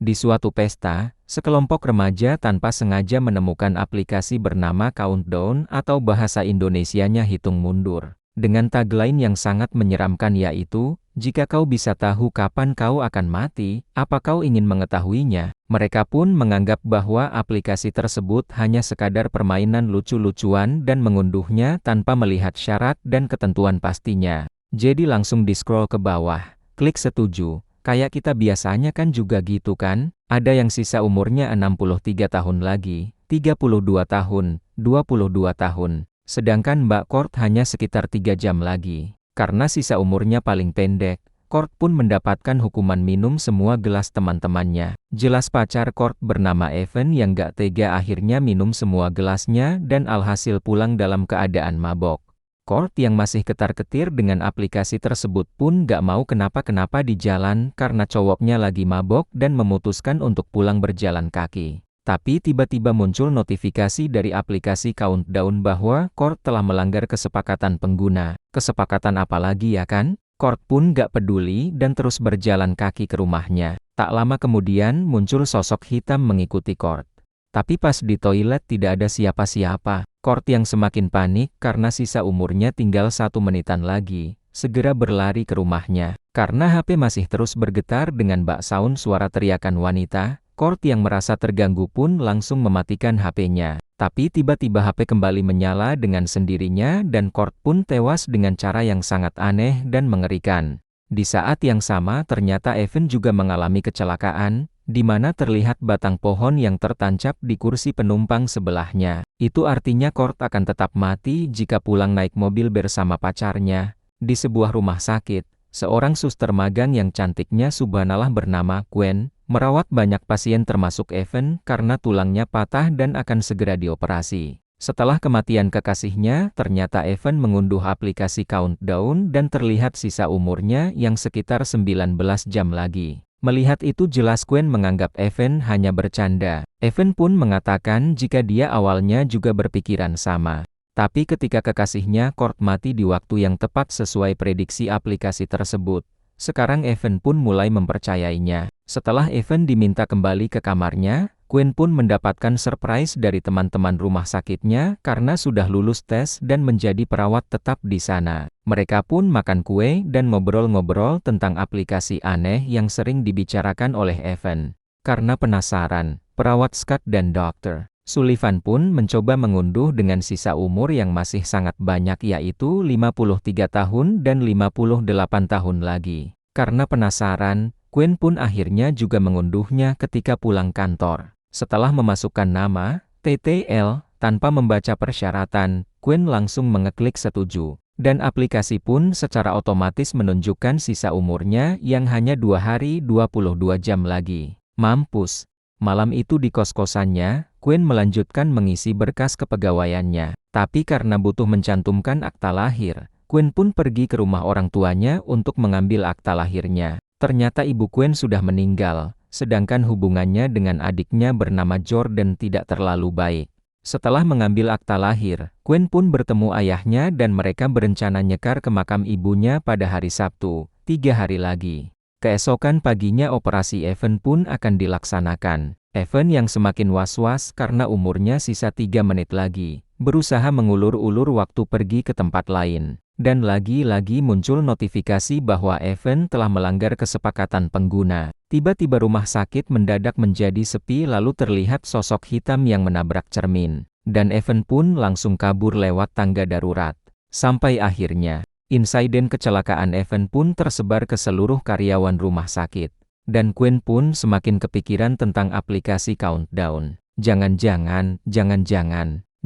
Di suatu pesta, sekelompok remaja tanpa sengaja menemukan aplikasi bernama Countdown atau bahasa Indonesianya hitung mundur. Dengan tagline yang sangat menyeramkan yaitu, jika kau bisa tahu kapan kau akan mati, apa kau ingin mengetahuinya? Mereka pun menganggap bahwa aplikasi tersebut hanya sekadar permainan lucu-lucuan dan mengunduhnya tanpa melihat syarat dan ketentuan pastinya. Jadi langsung di-scroll ke bawah, klik setuju. Kayak kita biasanya kan juga gitu kan? Ada yang sisa umurnya 63 tahun lagi, 32 tahun, 22 tahun. Sedangkan Mbak Kort hanya sekitar 3 jam lagi. Karena sisa umurnya paling pendek, Kort pun mendapatkan hukuman minum semua gelas teman-temannya. Jelas pacar Kort bernama Evan yang gak tega akhirnya minum semua gelasnya dan alhasil pulang dalam keadaan mabok. Kort yang masih ketar-ketir dengan aplikasi tersebut pun gak mau kenapa-kenapa di jalan karena cowoknya lagi mabok dan memutuskan untuk pulang berjalan kaki. Tapi tiba-tiba muncul notifikasi dari aplikasi Countdown bahwa Kort telah melanggar kesepakatan pengguna. Kesepakatan apa lagi ya kan? Kort pun gak peduli dan terus berjalan kaki ke rumahnya. Tak lama kemudian muncul sosok hitam mengikuti Kort. Tapi pas di toilet tidak ada siapa-siapa. Kort yang semakin panik karena sisa umurnya tinggal 1 menitan lagi, segera berlari ke rumahnya. Karena HP masih terus bergetar dengan baksound suara teriakan wanita, Kort yang merasa terganggu pun langsung mematikan HP-nya. Tapi tiba-tiba HP kembali menyala dengan sendirinya dan Kort pun tewas dengan cara yang sangat aneh dan mengerikan. Di saat yang sama ternyata Evan juga mengalami kecelakaan, di mana terlihat batang pohon yang tertancap di kursi penumpang sebelahnya. Itu artinya Kort akan tetap mati jika pulang naik mobil bersama pacarnya. Di sebuah rumah sakit, seorang suster magang yang cantiknya subhanallah bernama Gwen, merawat banyak pasien termasuk Evan karena tulangnya patah dan akan segera dioperasi. Setelah kematian kekasihnya, ternyata Evan mengunduh aplikasi Countdown dan terlihat sisa umurnya yang sekitar 19 jam lagi. Melihat itu jelas Gwen menganggap Evan hanya bercanda. Evan pun mengatakan jika dia awalnya juga berpikiran sama. Tapi ketika kekasihnya Kort mati di waktu yang tepat sesuai prediksi aplikasi tersebut, sekarang Evan pun mulai mempercayainya. Setelah Evan diminta kembali ke kamarnya, Gwen pun mendapatkan surprise dari teman-teman rumah sakitnya karena sudah lulus tes dan menjadi perawat tetap di sana. Mereka pun makan kue dan ngobrol-ngobrol tentang aplikasi aneh yang sering dibicarakan oleh Evan. Karena penasaran, perawat Scott dan Dr. Sullivan pun mencoba mengunduh dengan sisa umur yang masih sangat banyak yaitu 53 tahun dan 58 tahun lagi. Karena penasaran, Gwen pun akhirnya juga mengunduhnya ketika pulang kantor. Setelah memasukkan nama, TTL, tanpa membaca persyaratan, Gwen langsung mengeklik setuju. Dan aplikasi pun secara otomatis menunjukkan sisa umurnya yang hanya 2 hari 22 jam lagi. Mampus. Malam itu di kos-kosannya, Gwen melanjutkan mengisi berkas kepegawaiannya. Tapi karena butuh mencantumkan akta lahir, Gwen pun pergi ke rumah orang tuanya untuk mengambil akta lahirnya. Ternyata ibu Gwen sudah meninggal, sedangkan hubungannya dengan adiknya bernama Jordan tidak terlalu baik. Setelah mengambil akta lahir, Gwen pun bertemu ayahnya dan mereka berencana nyekar ke makam ibunya pada hari Sabtu, 3 hari lagi. Keesokan paginya operasi Evan pun akan dilaksanakan. Evan yang semakin was-was karena umurnya sisa 3 menit lagi, berusaha mengulur-ulur waktu pergi ke tempat lain. Dan lagi-lagi muncul notifikasi bahwa Evan telah melanggar kesepakatan pengguna. Tiba-tiba rumah sakit mendadak menjadi sepi lalu terlihat sosok hitam yang menabrak cermin. Dan Evan pun langsung kabur lewat tangga darurat. Sampai akhirnya, insiden kecelakaan Evan pun tersebar ke seluruh karyawan rumah sakit. Dan Gwen pun semakin kepikiran tentang aplikasi Countdown. Jangan-jangan.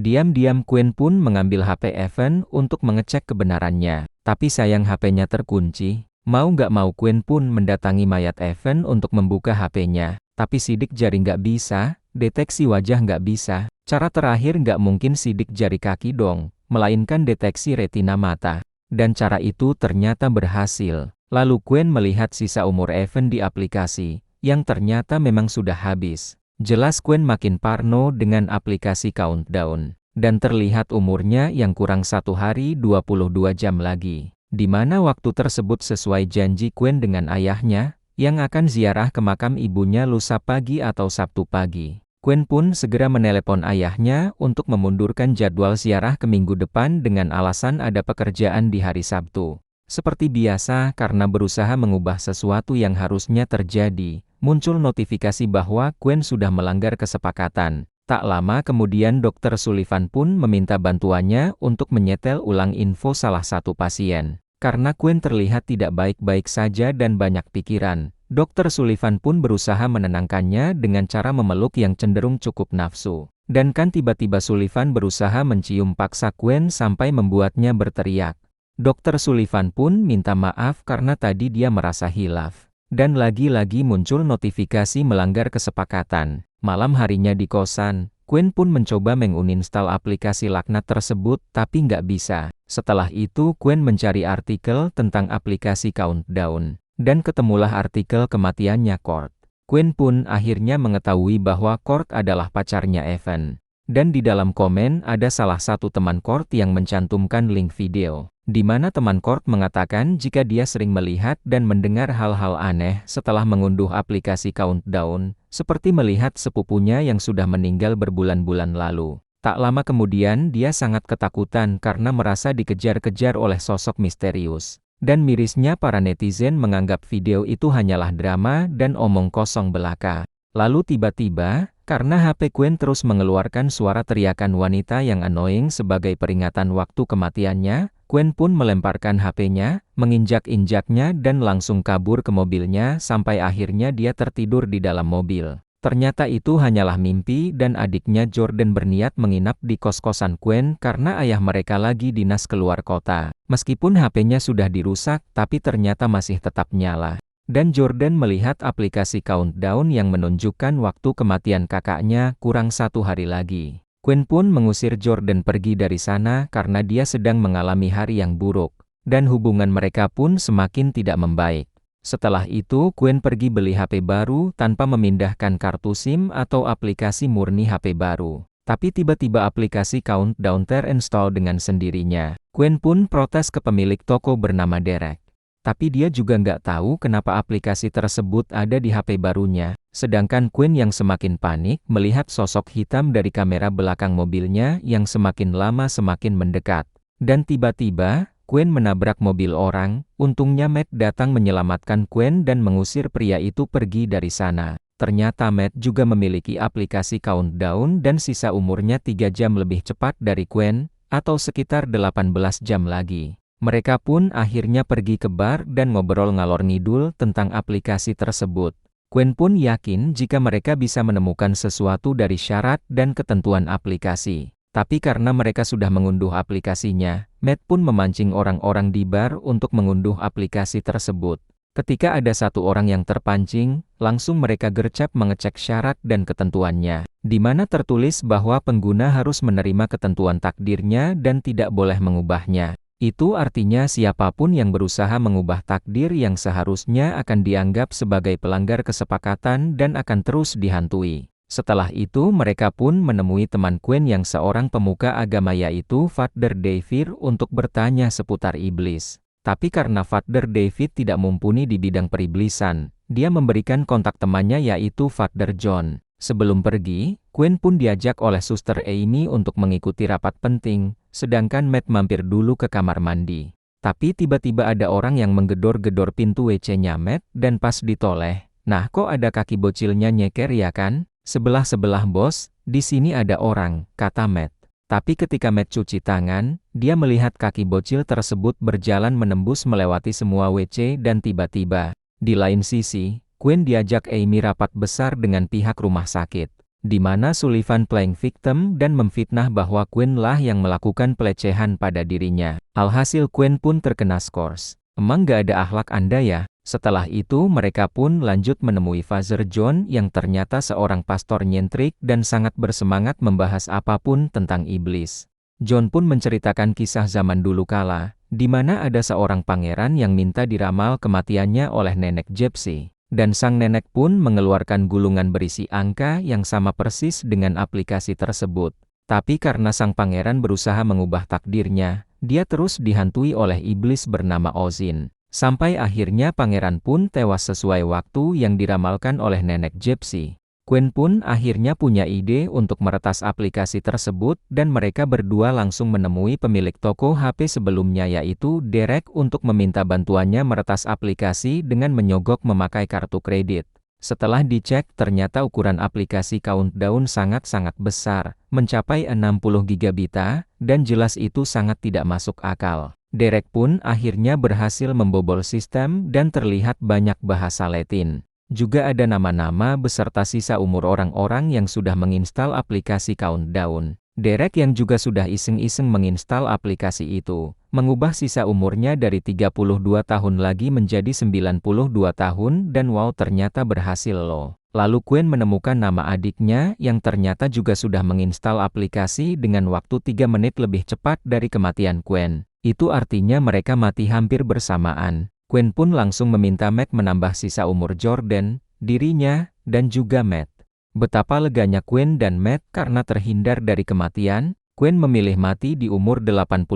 Diam-diam Gwen pun mengambil HP Evan untuk mengecek kebenarannya. Tapi sayang HP-nya terkunci. Mau nggak mau Gwen pun mendatangi mayat Evan untuk membuka HP-nya. Tapi sidik jari nggak bisa, deteksi wajah nggak bisa. Cara terakhir nggak mungkin sidik jari kaki dong, melainkan deteksi retina mata. Dan cara itu ternyata berhasil. Lalu Gwen melihat sisa umur Evan di aplikasi, yang ternyata memang sudah habis. Jelas Gwen makin parno dengan aplikasi Countdown. Dan terlihat umurnya yang kurang 1 hari 22 jam lagi. Di mana waktu tersebut sesuai janji Gwen dengan ayahnya, yang akan ziarah ke makam ibunya lusa pagi atau Sabtu pagi. Gwen pun segera menelepon ayahnya untuk memundurkan jadwal ziarah ke minggu depan dengan alasan ada pekerjaan di hari Sabtu. Seperti biasa, karena berusaha mengubah sesuatu yang harusnya terjadi, muncul notifikasi bahwa Gwen sudah melanggar kesepakatan. Tak lama kemudian Dr. Sullivan pun meminta bantuannya untuk menyetel ulang info salah satu pasien. Karena Gwen terlihat tidak baik-baik saja dan banyak pikiran, Dr. Sullivan pun berusaha menenangkannya dengan cara memeluk yang cenderung cukup nafsu. Dan kan tiba-tiba Sullivan berusaha mencium paksa Gwen sampai membuatnya berteriak. Dr. Sullivan pun minta maaf karena tadi dia merasa hilaf. Dan lagi-lagi muncul notifikasi melanggar kesepakatan. Malam harinya di kosan, Gwen pun mencoba menguninstall aplikasi laknat tersebut tapi nggak bisa. Setelah itu Gwen mencari artikel tentang aplikasi Countdown. Dan ketemulah artikel kematiannya Kurt. Gwen pun akhirnya mengetahui bahwa Kurt adalah pacarnya Evan. Dan di dalam komen ada salah satu teman Kurt yang mencantumkan link video, di mana teman Kurt mengatakan jika dia sering melihat dan mendengar hal-hal aneh setelah mengunduh aplikasi Countdown, seperti melihat sepupunya yang sudah meninggal berbulan-bulan lalu. Tak lama kemudian dia sangat ketakutan karena merasa dikejar-kejar oleh sosok misterius. Dan mirisnya para netizen menganggap video itu hanyalah drama dan omong kosong belaka. Lalu tiba-tiba, karena HP Gwen terus mengeluarkan suara teriakan wanita yang annoying sebagai peringatan waktu kematiannya, Gwen pun melemparkan HP-nya, menginjak-injaknya dan langsung kabur ke mobilnya sampai akhirnya dia tertidur di dalam mobil. Ternyata itu hanyalah mimpi dan adiknya Jordan berniat menginap di kos-kosan Gwen karena ayah mereka lagi dinas keluar kota. Meskipun HP-nya sudah dirusak, tapi ternyata masih tetap nyala. Dan Jordan melihat aplikasi Countdown yang menunjukkan waktu kematian kakaknya kurang 1 hari lagi. Gwen pun mengusir Jordan pergi dari sana karena dia sedang mengalami hari yang buruk. Dan hubungan mereka pun semakin tidak membaik. Setelah itu Gwen pergi beli HP baru tanpa memindahkan kartu SIM atau aplikasi murni HP baru. Tapi tiba-tiba aplikasi Countdown terinstall dengan sendirinya. Gwen pun protes ke pemilik toko bernama Derek. Tapi dia juga nggak tahu kenapa aplikasi tersebut ada di HP barunya. Sedangkan Gwen yang semakin panik melihat sosok hitam dari kamera belakang mobilnya yang semakin lama semakin mendekat. Dan tiba-tiba, Gwen menabrak mobil orang. Untungnya Matt datang menyelamatkan Gwen dan mengusir pria itu pergi dari sana. Ternyata Matt juga memiliki aplikasi Countdown dan sisa umurnya 3 jam lebih cepat dari Gwen, atau sekitar 18 jam lagi. Mereka pun akhirnya pergi ke bar dan ngobrol ngalor ngidul tentang aplikasi tersebut. Gwen pun yakin jika mereka bisa menemukan sesuatu dari syarat dan ketentuan aplikasi. Tapi karena mereka sudah mengunduh aplikasinya, Matt pun memancing orang-orang di bar untuk mengunduh aplikasi tersebut. Ketika ada satu orang yang terpancing, langsung mereka gercep mengecek syarat dan ketentuannya, di mana tertulis bahwa pengguna harus menerima ketentuan takdirnya dan tidak boleh mengubahnya. Itu artinya siapapun yang berusaha mengubah takdir yang seharusnya akan dianggap sebagai pelanggar kesepakatan dan akan terus dihantui. Setelah itu mereka pun menemui teman Gwen yang seorang pemuka agama yaitu Father David untuk bertanya seputar iblis. Tapi karena Father David tidak mumpuni di bidang periblisan, dia memberikan kontak temannya yaitu Father John. Sebelum pergi, Gwen pun diajak oleh Suster Amy untuk mengikuti rapat penting, sedangkan Matt mampir dulu ke kamar mandi. Tapi tiba-tiba ada orang yang menggedor-gedor pintu WC-nya Matt dan pas ditoleh. Nah kok ada kaki bocilnya nyeker ya kan? Sebelah-sebelah bos, di sini ada orang, kata Matt. Tapi ketika Matt cuci tangan, dia melihat kaki bocil tersebut berjalan menembus melewati semua WC dan tiba-tiba, di lain sisi, Gwen diajak Amy rapat besar dengan pihak rumah sakit, di mana Sullivan playing victim dan memfitnah bahwa Gwen lah yang melakukan pelecehan pada dirinya. Alhasil Gwen pun terkena skors. Emang gak ada akhlak Anda ya? Setelah itu mereka pun lanjut menemui Father John yang ternyata seorang pastor nyentrik dan sangat bersemangat membahas apapun tentang iblis. John pun menceritakan kisah zaman dulu kala, di mana ada seorang pangeran yang minta diramal kematiannya oleh nenek Gypsy. Dan sang nenek pun mengeluarkan gulungan berisi angka yang sama persis dengan aplikasi tersebut. Tapi karena sang pangeran berusaha mengubah takdirnya, dia terus dihantui oleh iblis bernama Ozin. Sampai akhirnya pangeran pun tewas sesuai waktu yang diramalkan oleh nenek Gypsy. Gwen pun akhirnya punya ide untuk meretas aplikasi tersebut dan mereka berdua langsung menemui pemilik toko HP sebelumnya yaitu Derek untuk meminta bantuannya meretas aplikasi dengan menyogok memakai kartu kredit. Setelah dicek ternyata ukuran aplikasi Countdown sangat-sangat besar, mencapai 60 gigabita, dan jelas itu sangat tidak masuk akal. Derek pun akhirnya berhasil membobol sistem dan terlihat banyak bahasa Latin. Juga ada nama-nama beserta sisa umur orang-orang yang sudah menginstal aplikasi Countdown. Derek yang juga sudah iseng-iseng menginstal aplikasi itu, mengubah sisa umurnya dari 32 tahun lagi menjadi 92 tahun dan wow ternyata berhasil loh. Lalu Gwen menemukan nama adiknya yang ternyata juga sudah menginstal aplikasi dengan waktu 3 menit lebih cepat dari kematian Gwen. Itu artinya mereka mati hampir bersamaan. Gwen pun langsung meminta Matt menambah sisa umur Jordan, dirinya, dan juga Matt. Betapa leganya Gwen dan Matt karena terhindar dari kematian. Gwen memilih mati di umur 86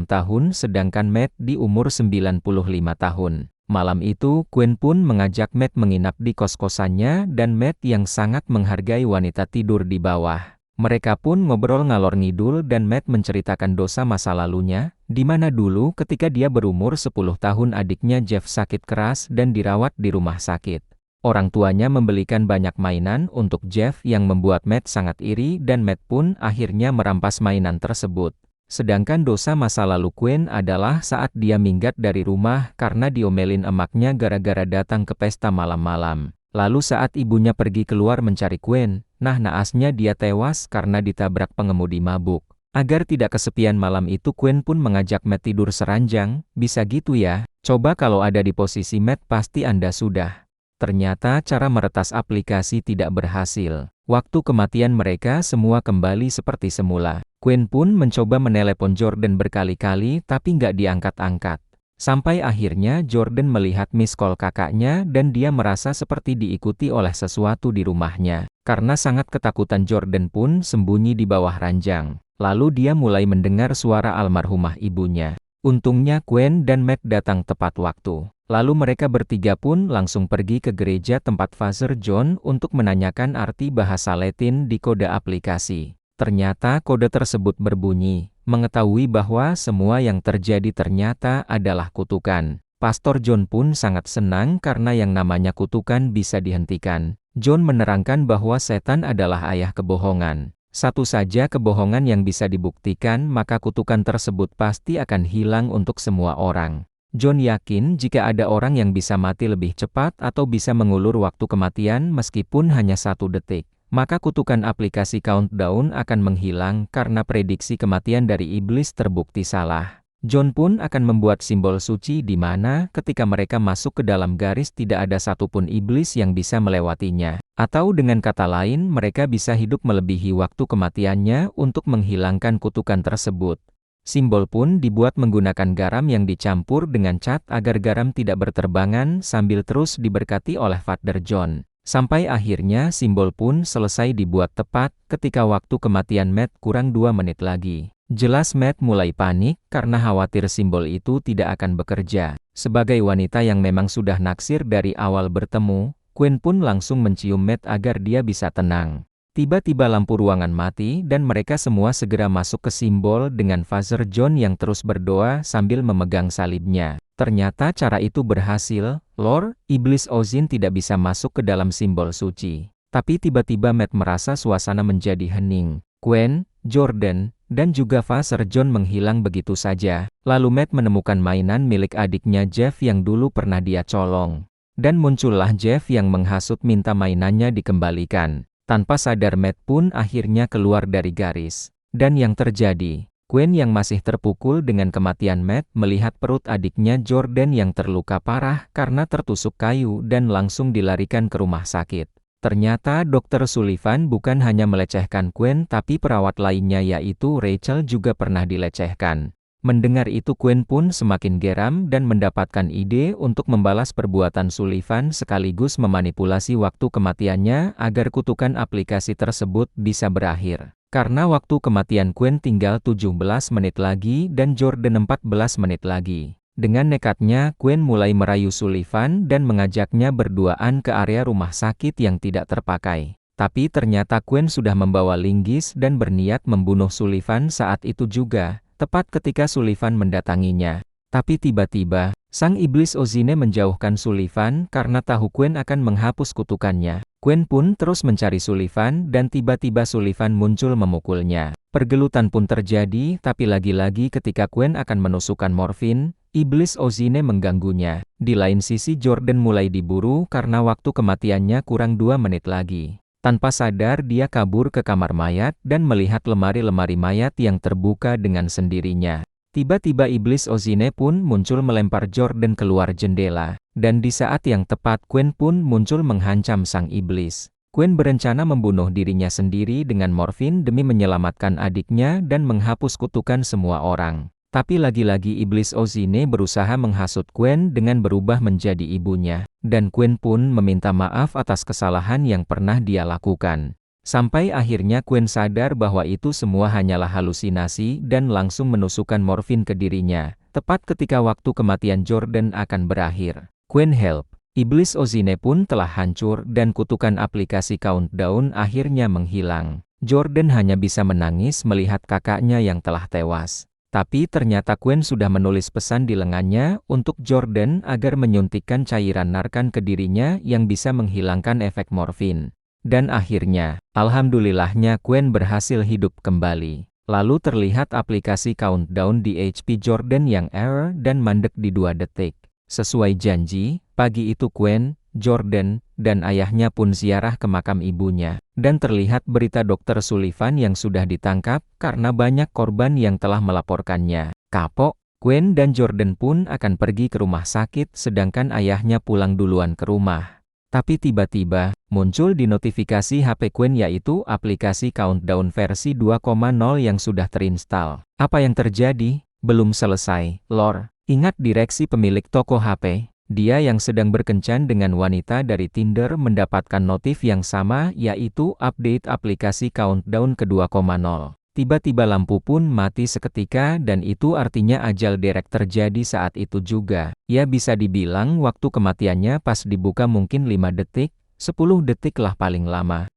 tahun sedangkan Matt di umur 95 tahun. Malam itu, Gwen pun mengajak Matt menginap di kos-kosannya dan Matt yang sangat menghargai wanita tidur di bawah. Mereka pun ngobrol ngalor ngidul dan Matt menceritakan dosa masa lalunya, di mana dulu ketika dia berumur 10 tahun adiknya Jeff sakit keras dan dirawat di rumah sakit. Orang tuanya membelikan banyak mainan untuk Jeff yang membuat Matt sangat iri dan Matt pun akhirnya merampas mainan tersebut. Sedangkan dosa masa lalu Gwen adalah saat dia minggat dari rumah karena diomelin emaknya gara-gara datang ke pesta malam-malam. Lalu saat ibunya pergi keluar mencari Gwen, naasnya dia tewas karena ditabrak pengemudi mabuk. Agar tidak kesepian malam itu Gwen pun mengajak Matt tidur seranjang, bisa gitu ya, coba kalau ada di posisi Matt pasti Anda sudah. Ternyata cara meretas aplikasi tidak berhasil. Waktu kematian mereka semua kembali seperti semula. Gwen pun mencoba menelepon Jordan berkali-kali tapi nggak diangkat-angkat. Sampai akhirnya Jordan melihat miss call kakaknya dan dia merasa seperti diikuti oleh sesuatu di rumahnya. Karena sangat ketakutan Jordan pun sembunyi di bawah ranjang. Lalu dia mulai mendengar suara almarhumah ibunya. Untungnya Gwen dan Matt datang tepat waktu. Lalu mereka bertiga pun langsung pergi ke gereja tempat Father John untuk menanyakan arti bahasa Latin di kode aplikasi. Ternyata kode tersebut berbunyi, mengetahui bahwa semua yang terjadi ternyata adalah kutukan. Pastor John pun sangat senang karena yang namanya kutukan bisa dihentikan. John menerangkan bahwa setan adalah ayah kebohongan. Satu saja kebohongan yang bisa dibuktikan maka kutukan tersebut pasti akan hilang untuk semua orang. John yakin jika ada orang yang bisa mati lebih cepat atau bisa mengulur waktu kematian meskipun hanya 1 detik. Maka kutukan aplikasi Countdown akan menghilang karena prediksi kematian dari iblis terbukti salah. John pun akan membuat simbol suci di mana ketika mereka masuk ke dalam garis tidak ada satupun iblis yang bisa melewatinya. Atau dengan kata lain mereka bisa hidup melebihi waktu kematiannya untuk menghilangkan kutukan tersebut. Simbol pun dibuat menggunakan garam yang dicampur dengan cat agar garam tidak berterbangan sambil terus diberkati oleh Father John. Sampai akhirnya simbol pun selesai dibuat tepat ketika waktu kematian Matt kurang 2 menit lagi. Jelas Matt mulai panik karena khawatir simbol itu tidak akan bekerja. Sebagai wanita yang memang sudah naksir dari awal bertemu, Gwen pun langsung mencium Matt agar dia bisa tenang. Tiba-tiba lampu ruangan mati dan mereka semua segera masuk ke simbol dengan Father John yang terus berdoa sambil memegang salibnya. Ternyata cara itu berhasil, lor, iblis Ozin tidak bisa masuk ke dalam simbol suci. Tapi tiba-tiba Matt merasa suasana menjadi hening. Gwen, Jordan, dan juga Father John menghilang begitu saja. Lalu Matt menemukan mainan milik adiknya Jeff yang dulu pernah dia colong. Dan muncullah Jeff yang menghasut minta mainannya dikembalikan. Tanpa sadar Matt pun akhirnya keluar dari garis. Dan yang terjadi, Gwen yang masih terpukul dengan kematian Matt melihat perut adiknya Jordan yang terluka parah karena tertusuk kayu dan langsung dilarikan ke rumah sakit. Ternyata Dr. Sullivan bukan hanya melecehkan Gwen tapi perawat lainnya yaitu Rachel juga pernah dilecehkan. Mendengar itu Gwen pun semakin geram dan mendapatkan ide untuk membalas perbuatan Sullivan sekaligus memanipulasi waktu kematiannya agar kutukan aplikasi tersebut bisa berakhir. Karena waktu kematian Gwen tinggal 17 menit lagi dan Jordan 14 menit lagi. Dengan nekatnya, Gwen mulai merayu Sullivan dan mengajaknya berduaan ke area rumah sakit yang tidak terpakai. Tapi ternyata Gwen sudah membawa linggis dan berniat membunuh Sullivan saat itu juga, tepat ketika Sullivan mendatanginya. Tapi tiba-tiba, sang iblis Ozine menjauhkan Sullivan karena tahu Gwen akan menghapus kutukannya. Gwen pun terus mencari Sullivan dan tiba-tiba Sullivan muncul memukulnya. Pergelutan pun terjadi, tapi lagi-lagi ketika Gwen akan menusukkan morfin, iblis Ozine mengganggunya. Di lain sisi Jordan mulai diburu karena waktu kematiannya kurang 2 menit lagi. Tanpa sadar dia kabur ke kamar mayat dan melihat lemari-lemari mayat yang terbuka dengan sendirinya. Tiba-tiba iblis Ozine pun muncul melempar Jordan keluar jendela. Dan di saat yang tepat Gwen pun muncul mengancam sang iblis. Gwen berencana membunuh dirinya sendiri dengan morfin demi menyelamatkan adiknya dan menghapus kutukan semua orang. Tapi lagi-lagi iblis Ozine berusaha menghasut Gwen dengan berubah menjadi ibunya. Dan Gwen pun meminta maaf atas kesalahan yang pernah dia lakukan. Sampai akhirnya Gwen sadar bahwa itu semua hanyalah halusinasi dan langsung menusukkan morfin ke dirinya, tepat ketika waktu kematian Jordan akan berakhir. Gwen help. Iblis Ozine pun telah hancur dan kutukan aplikasi Countdown akhirnya menghilang. Jordan hanya bisa menangis melihat kakaknya yang telah tewas. Tapi ternyata Gwen sudah menulis pesan di lengannya untuk Jordan agar menyuntikkan cairan narkan ke dirinya yang bisa menghilangkan efek morfin. Dan akhirnya, alhamdulillahnya Gwen berhasil hidup kembali. Lalu terlihat aplikasi Countdown di HP Jordan yang error dan mandek di 2 detik. Sesuai janji, pagi itu Gwen, Jordan, dan ayahnya pun ziarah ke makam ibunya. Dan terlihat berita Dr. Sullivan yang sudah ditangkap karena banyak korban yang telah melaporkannya. Kapok, Gwen dan Jordan pun akan pergi ke rumah sakit sedangkan ayahnya pulang duluan ke rumah. Tapi tiba-tiba, muncul di notifikasi HP Gwen yaitu aplikasi Countdown versi 2.0 yang sudah terinstall. Apa yang terjadi? Belum selesai, lor. Ingat direksi pemilik toko HP? Dia yang sedang berkencan dengan wanita dari Tinder mendapatkan notif yang sama yaitu update aplikasi Countdown ke 2.0. Tiba-tiba lampu pun mati seketika dan itu artinya ajal Derek terjadi saat itu juga. Ya bisa dibilang waktu kematiannya pas dibuka mungkin 5 detik, 10 detik lah paling lama.